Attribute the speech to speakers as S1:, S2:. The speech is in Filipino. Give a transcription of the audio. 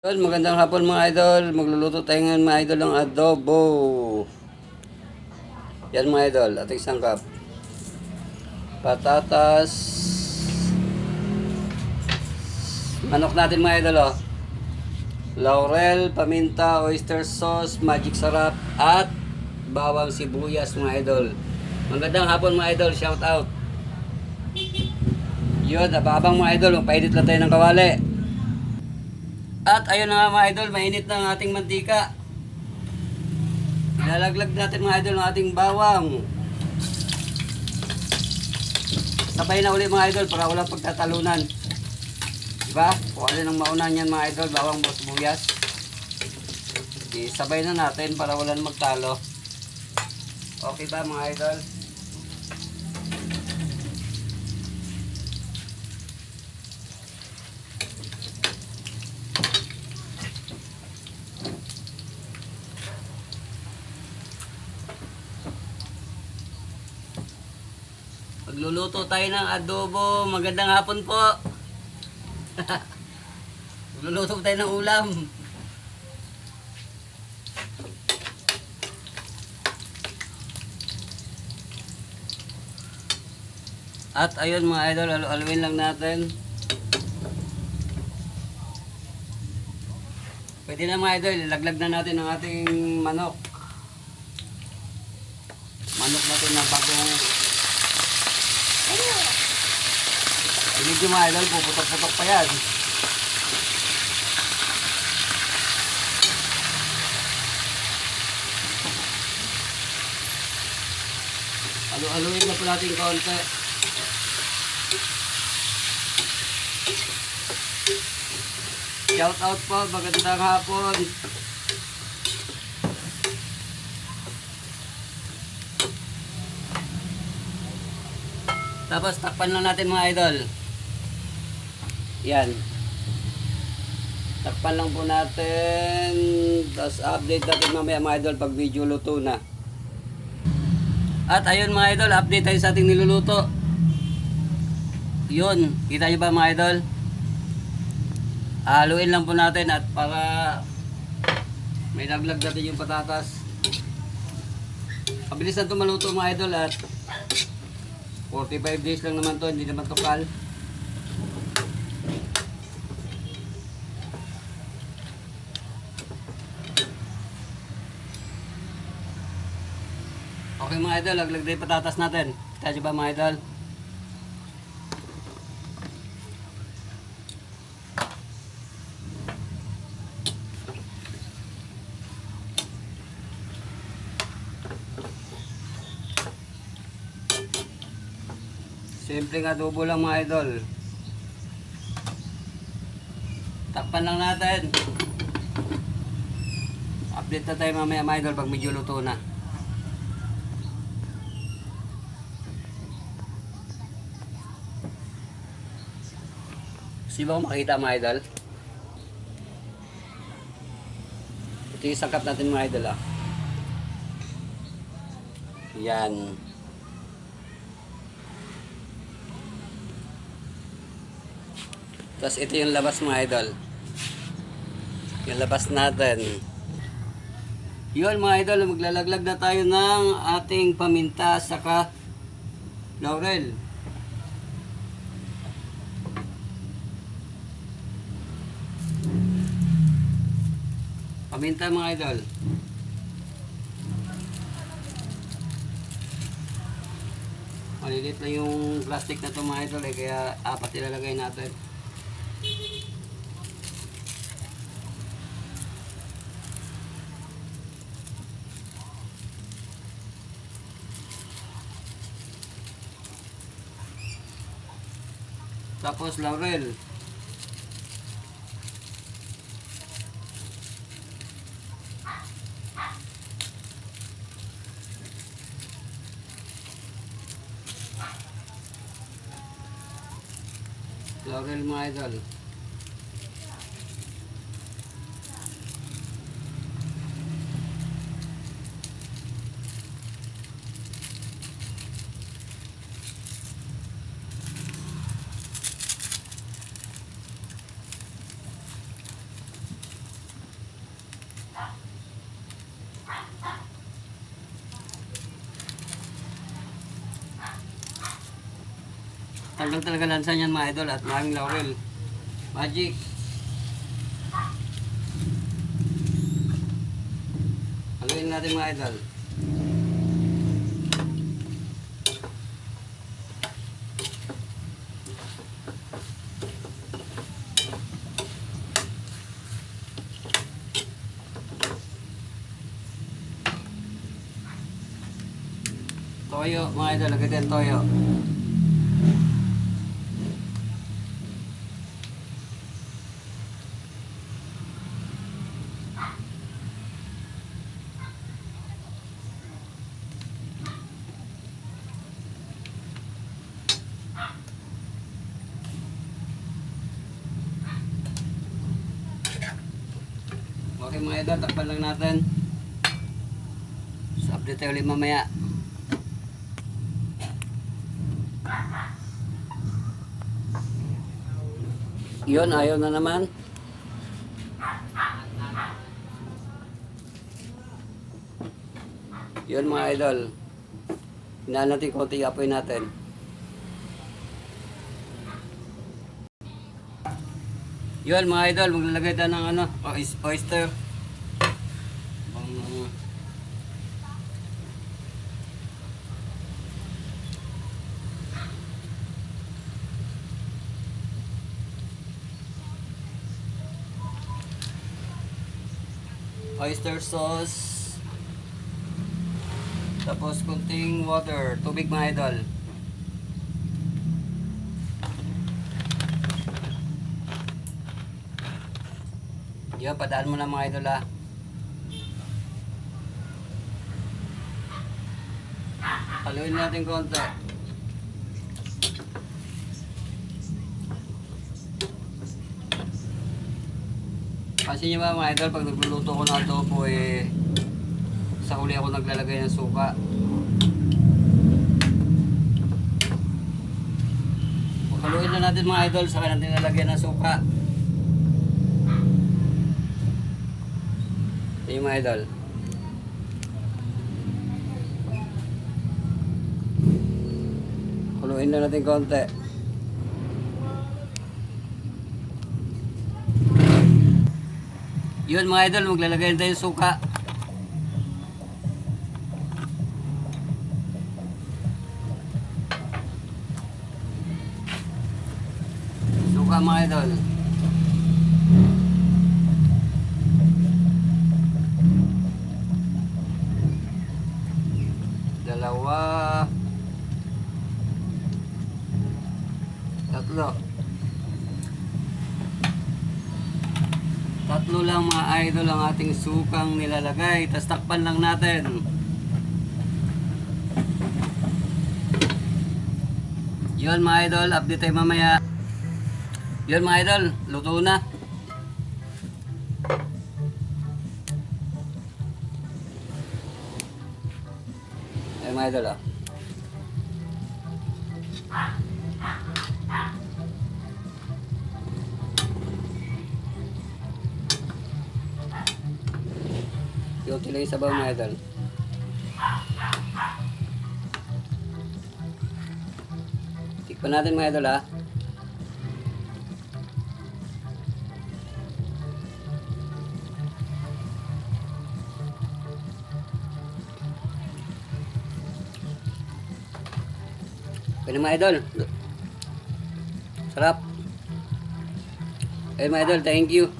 S1: Idol, magandang hapon mga idol. Magluluto tayo ngayon mga idol ng adobo. Yan mga idol, ating sangkap. Patatas. Manok natin mga idol oh. Laurel, paminta, oyster sauce, magic sarap, at bawang sibuyas mga idol. Magandang hapon mga idol, shout out. Yun, abang mga idol, magpainit lang tayo ng kawali. At ayun na nga mga idol, mainit na ang ating mantika. Ilalaglag natin mga idol ang ating bawang. Sabay na ulit mga idol para walang pagtatalunan. Diba? Kung alin ang mauna niyan mga idol, bawang sibuyas. Sabay na natin para walang magtalo. Okay ba mga idol? Magluluto tayo ng adobo. Magandang hapon po. Magluluto tayo ng ulam. At ayun mga idol, haluin lang natin. Pwede na mga idol, ilaglag na natin ang ating manok. Manok natin na bagong... Pinig yung mga idol, puputok-putok pa yan. Haluin na po natin konti. Shout out po, magandang hapon. Tapos takpan lang natin mga idol. Yan. Takpan lang po natin. Tapos update natin mamaya mga idol pag video luto na. At ayun mga idol, update tayo sa ating niluluto. Yun, kita nyo ba mga idol? Haluin lang po natin at para may naglag natin yung patatas. Mabilis na ito maluto mga idol at 45 days lang naman to, hindi naman tukal. Okay mga idol, laglag na yung patatas natin. Kita nyo ba mga idol? Simpleng adobo lang mga idol. Takpan lang natin. Update na tayo mamaya mga idol pag medyo luto na. Gusto ba makita mga idol? Ito yung sangkap natin mga idol ah. Yan. Tapos ito yung labas mga idol. Yung labas natin. Yun mga idol, maglalaglag na tayo ng ating paminta saka laurel. Paminta mga idol. Malilit lang yung plastic na ito mga idol eh, kaya apat ilalagay natin. Tapos laurel. Laurel mga idol. Tanggal talaga lansa niyan mga idol at maraming laurel. Magic. Haluin natin mga idol. Toyo mga idol, lagay din toyo. Okay mga idol, takpan lang natin. So update tayo ulit mamaya. Yun, ayaw na naman. Yun mga idol. Hinaan natin konti, apoy natin. Yun mga idol, maglalagay tayo ng ano, oyster. Oyster sauce. Tapos kunting water, tubig mga idol. Yun, padaan mo lang mga idol ha. Haluin natin konti. Pansin nyo ba mga idol, pag nagluluto ko ng adobo sa huli ako naglalagay ng suka. Haluin na natin mga idol, saka natin nalagyan ng suka. Ito yung mga idol. Haluin na natin konti. Yun mga idol, maglalagay na tayo suka. Suka mga idol. Dalawa. Tatlo lang mga idol ang ating sukang nilalagay. Tapos takpan lang natin. Yun mga idol, update tayo mamaya. Yun mga idol, luto na. Ayun mga idol ah. Yung lang yung sabaw mga idol. Tikpan natin mga idol ha. Okay na mga idol. Sarap. Okay mga idol, thank you.